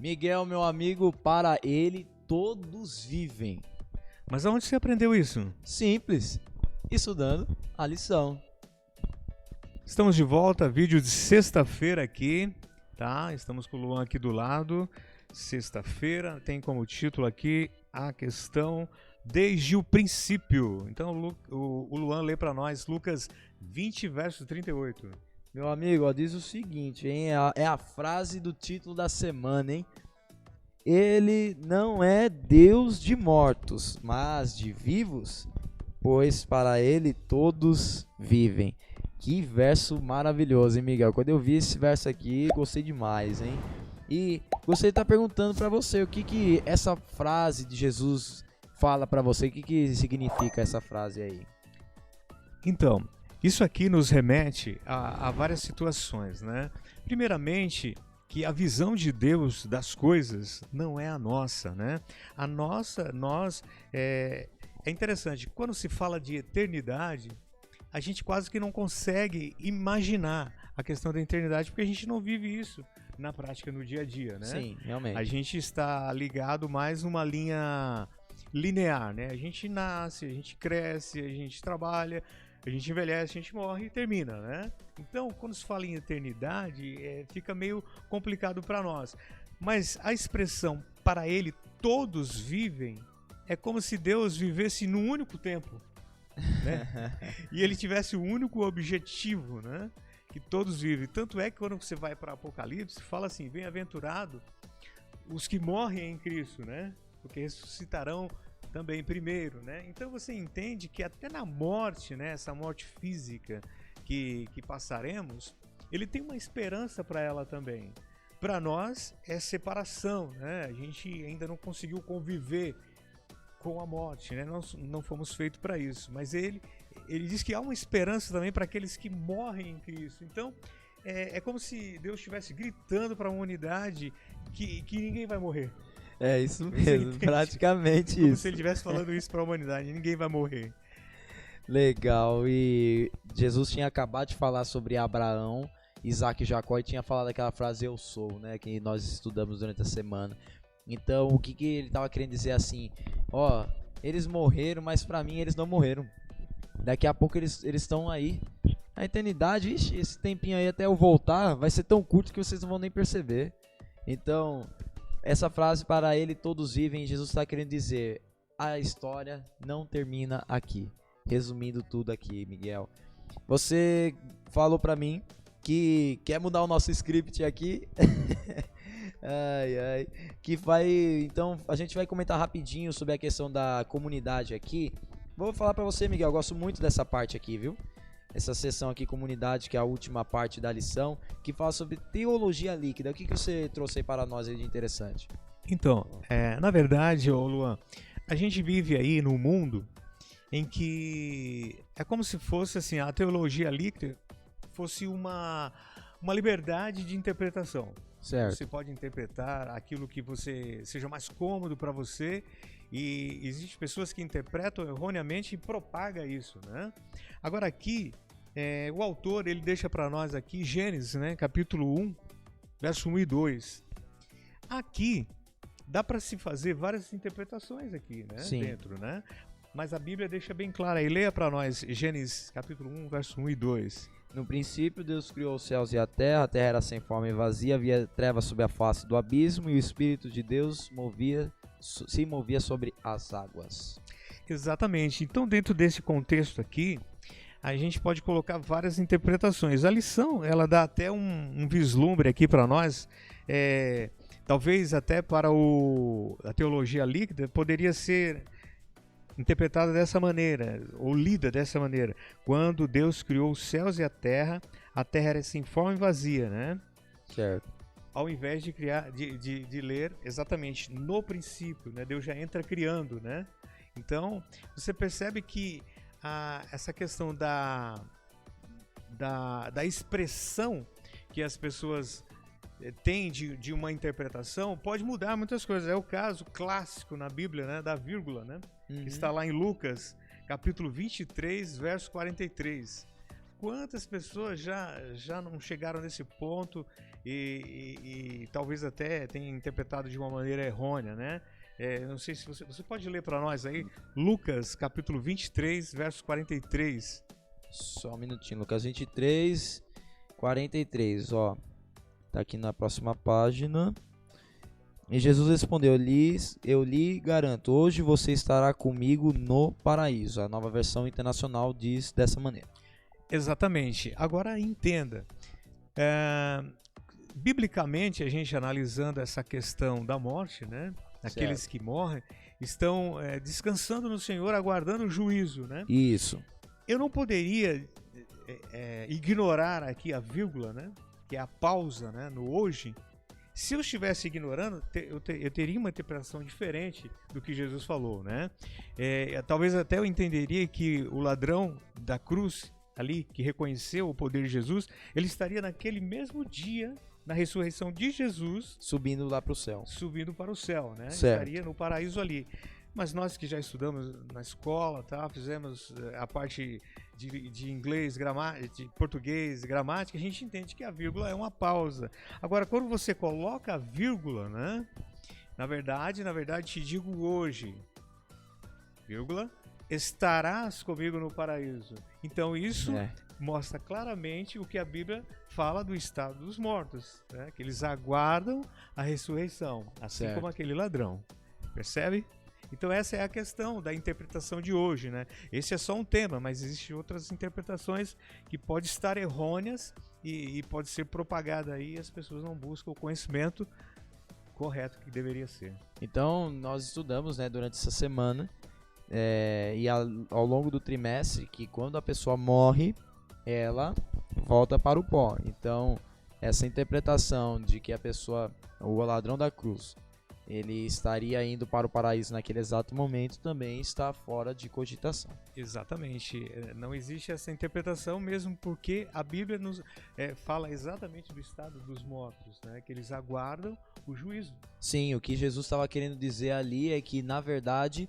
Miguel, meu amigo, para ele todos vivem. Mas aonde você aprendeu isso? Simples, estudando a lição. Estamos de volta, vídeo de sexta-feira aqui, tá? Estamos com o Luan aqui do lado. Sexta-feira tem como título aqui a questão desde o princípio. Então o Luan lê para nós Lucas 20, verso 38. Meu amigo, ó, diz o seguinte, hein? É a frase do título da semana, hein? Ele não é Deus de mortos, mas de vivos, pois para ele todos vivem. Que verso maravilhoso, hein, Miguel? Quando eu vi esse verso aqui, gostei demais, hein? E gostaria de estar perguntando para você o que essa frase de Jesus fala para você, o que significa essa frase aí? Então, isso aqui nos remete a várias situações, né? Primeiramente, que a visão de Deus das coisas não é a nossa, né? É interessante, quando se fala de eternidade, a gente quase que não consegue imaginar a questão da eternidade, porque a gente não vive isso na prática, no dia a dia, né? Sim, realmente. A gente está ligado mais numa linha linear, né? A gente nasce, a gente cresce, a gente trabalha, a gente envelhece, a gente morre e termina, né? Então, quando se fala em eternidade, fica meio complicado para nós. Mas a expressão para ele todos vivem é como se Deus vivesse num único tempo, né? E ele tivesse o único objetivo, né? Que todos vivem. Tanto é que quando você vai para Apocalipse, fala assim: bem-aventurado os que morrem em Cristo, né? Porque ressuscitarão também primeiro, né? Então você entende que até na morte, né, essa morte física que passaremos, ele tem uma esperança para ela também. Para nós é separação, né? A gente ainda não conseguiu conviver com a morte, né? Nós não fomos feitos para isso, mas ele diz que há uma esperança também para aqueles que morrem em Cristo. Então é como se Deus estivesse gritando para a humanidade que ninguém vai morrer. É isso mesmo, praticamente como isso. se ele estivesse falando isso para a humanidade, ninguém vai morrer. Legal, e Jesus tinha acabado de falar sobre Abraão, Isaac e Jacó e tinha falado aquela frase eu sou, né, que nós estudamos durante a semana. Então o que ele estava querendo dizer assim, ó, eles morreram, mas pra mim eles não morreram. Daqui a pouco eles estão aí. A eternidade, ixi, esse tempinho aí até eu voltar vai ser tão curto que vocês não vão nem perceber. Então, essa frase para ele todos vivem, Jesus está querendo dizer, a história não termina aqui. Resumindo tudo aqui, Miguel. Você falou pra mim que quer mudar o nosso script aqui. Ai, que vai, então a gente vai comentar rapidinho sobre a questão da comunidade aqui. Vou falar pra você, Miguel, eu gosto muito dessa parte aqui, viu? Essa sessão aqui, comunidade, que é a última parte da lição, que fala sobre teologia líquida. O que você trouxe aí para nós aí de interessante? Então, na verdade, Luan, a gente vive aí num mundo em que é como se fosse assim, a teologia líquida fosse uma liberdade de interpretação. Certo. Você pode interpretar aquilo que seja mais cômodo para você, e existem pessoas que interpretam erroneamente e propagam isso, né? Agora aqui, o autor ele deixa para nós aqui Gênesis, né, capítulo 1, verso 1 e 2. Aqui dá para se fazer várias interpretações aqui, né? Sim. Dentro, né? Mas a Bíblia deixa bem clara aí. Leia para nós Gênesis capítulo 1, verso 1 e 2. No princípio, Deus criou os céus e a terra era sem forma e vazia, havia trevas sobre a face do abismo, e o Espírito de Deus se movia sobre as águas. Exatamente. Então, dentro desse contexto aqui, a gente pode colocar várias interpretações. A lição, ela dá até um vislumbre aqui para nós, talvez até para a teologia líquida, poderia ser interpretada dessa maneira, ou lida dessa maneira. Quando Deus criou os céus e a terra era sem forma e vazia, né? Certo. Ao invés de criar, de ler exatamente no princípio, né? Deus já entra criando, né? Então, você percebe que essa questão da expressão que as pessoas têm de uma interpretação pode mudar muitas coisas. É o caso clássico na Bíblia, né? Da vírgula, né? Que está lá em Lucas, capítulo 23, verso 43. quantas pessoas já não chegaram nesse ponto e talvez até tenham interpretado de uma maneira errônea, né? Não sei se você pode ler para nós aí, Lucas capítulo 23, verso 43. Só um minutinho, Lucas 23, 43, ó. Tá aqui na próxima página. E Jesus respondeu: eu lhe garanto, hoje você estará comigo no paraíso. A Nova Versão Internacional diz dessa maneira. Exatamente. Agora entenda, biblicamente, a gente analisando essa questão da morte, né? Aqueles que morrem estão descansando no Senhor, aguardando o juízo, né? Isso. Eu não poderia ignorar aqui a vírgula, né? Que é a pausa, né? No hoje. Se eu estivesse ignorando, eu teria uma interpretação diferente do que Jesus falou, né? Talvez até eu entenderia que o ladrão da cruz ali, que reconheceu o poder de Jesus, ele estaria naquele mesmo dia, na ressurreição de Jesus, subindo lá para o céu. Subindo para o céu, né? Certo. Estaria no paraíso ali. Mas nós que já estudamos na escola, tá? Fizemos a parte de inglês, de português, gramática, a gente entende que a vírgula é uma pausa. Agora, quando você coloca a vírgula, né? Na verdade, te digo hoje, vírgula, estarás comigo no paraíso. Então isso mostra claramente o que a Bíblia fala do estado dos mortos, né? Que eles aguardam a ressurreição, assim como aquele ladrão. Percebe? Então essa é a questão da interpretação de hoje, né? Esse é só um tema, mas existem outras interpretações que podem estar errôneas e pode ser propagada aí e as pessoas não buscam o conhecimento correto que deveria ser. Então nós estudamos, né, durante essa semana e ao longo do trimestre que quando a pessoa morre, ela volta para o pó. Então essa interpretação de que a pessoa, o ladrão da cruz, ele estaria indo para o paraíso naquele exato momento, também está fora de cogitação. Exatamente. Não existe essa interpretação, mesmo porque a Bíblia nos fala exatamente do estado dos mortos, né? Que eles aguardam o juízo. Sim, o que Jesus estava querendo dizer ali é que, na verdade,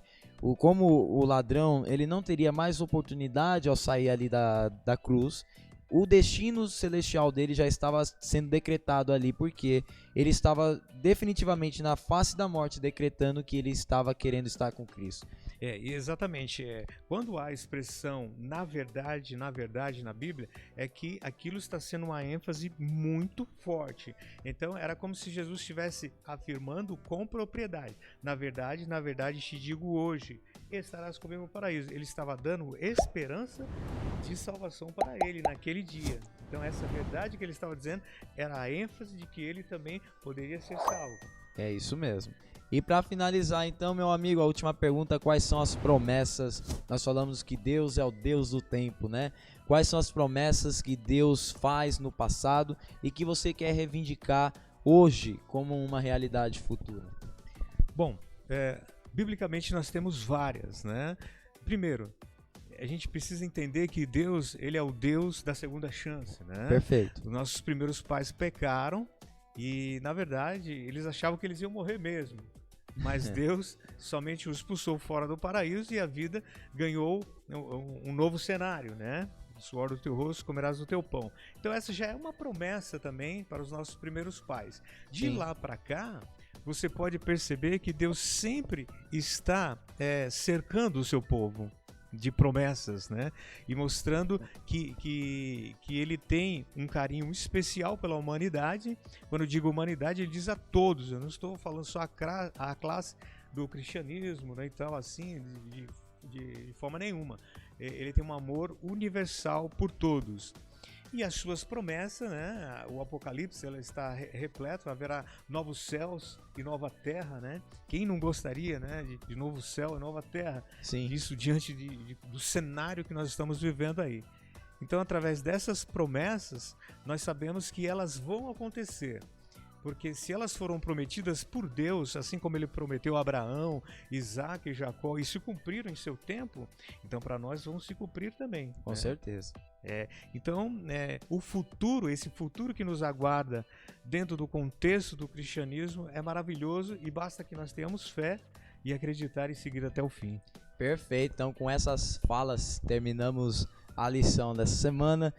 como o ladrão ele não teria mais oportunidade ao sair ali da cruz, o destino celestial dele já estava sendo decretado ali, porque ele estava definitivamente na face da morte decretando que ele estava querendo estar com Cristo. Exatamente. Quando há a expressão na verdade na Bíblia, é que aquilo está sendo uma ênfase muito forte. Então era como se Jesus estivesse afirmando com propriedade. Na verdade te digo hoje, estarás comigo no paraíso. Ele estava dando esperança de salvação para ele naquele dia. Então essa verdade que ele estava dizendo era a ênfase de que ele também poderia ser salvo. É isso mesmo. E para finalizar então, meu amigo, a última pergunta: quais são as promessas? Nós falamos que Deus é o Deus do tempo, né? Quais são as promessas que Deus faz no passado e que você quer reivindicar hoje como uma realidade futura? Bom, biblicamente nós temos várias, né? Primeiro, a gente precisa entender que Deus, ele é o Deus da segunda chance, né? Perfeito. Os nossos primeiros pais pecaram e, na verdade, eles achavam que eles iam morrer mesmo. Mas Deus somente os expulsou fora do paraíso e a vida ganhou um novo cenário, né? O suor do teu rosto comerás o teu pão. Então essa já é uma promessa também para os nossos primeiros pais. De lá para cá, você pode perceber que Deus sempre está cercando o seu povo de promessas, né? E mostrando que ele tem um carinho especial pela humanidade. Quando eu digo humanidade, ele diz a todos. Eu não estou falando só a classe do cristianismo, né? Então, assim, de forma nenhuma. Ele tem um amor universal por todos. E as suas promessas, né? O Apocalipse, ela está repleto, haverá novos céus e nova terra, né? Quem não gostaria, né, de novo céu e nova terra? Sim. Isso diante do cenário que nós estamos vivendo aí. Então, através dessas promessas, nós sabemos que elas vão acontecer. Porque se elas foram prometidas por Deus, assim como ele prometeu a Abraão, Isaac e Jacó, e se cumpriram em seu tempo, então para nós vão se cumprir também. Com certeza. Então, o futuro, esse futuro que nos aguarda dentro do contexto do cristianismo é maravilhoso e basta que nós tenhamos fé e acreditar e seguir até o fim. Perfeito. Então, com essas falas, terminamos a lição dessa semana.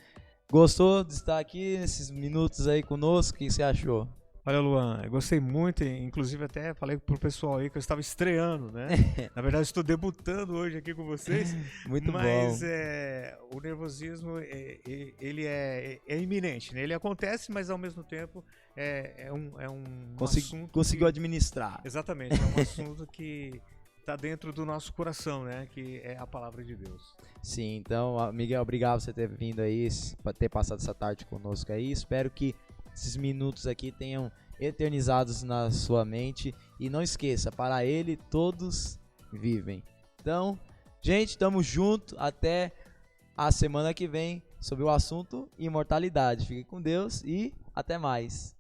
Gostou de estar aqui nesses minutos aí conosco? O que você achou? Olha, Luan, eu gostei muito, inclusive até falei pro pessoal aí que eu estava estreando, né? Na verdade, estou debutando hoje aqui com vocês. Muito mas, bom. o nervosismo, ele é iminente, né? Ele acontece, mas ao mesmo tempo é um assunto... Conseguiu administrar. Exatamente, é um assunto que está dentro do nosso coração, né? Que é a palavra de Deus. Sim, então, Miguel, obrigado por você ter vindo aí, por ter passado essa tarde conosco aí. Espero que esses minutos aqui tenham eternizados na sua mente. E não esqueça, para Ele todos vivem. Então, gente, tamo junto. Até a semana que vem sobre o assunto imortalidade. Fiquem com Deus e até mais.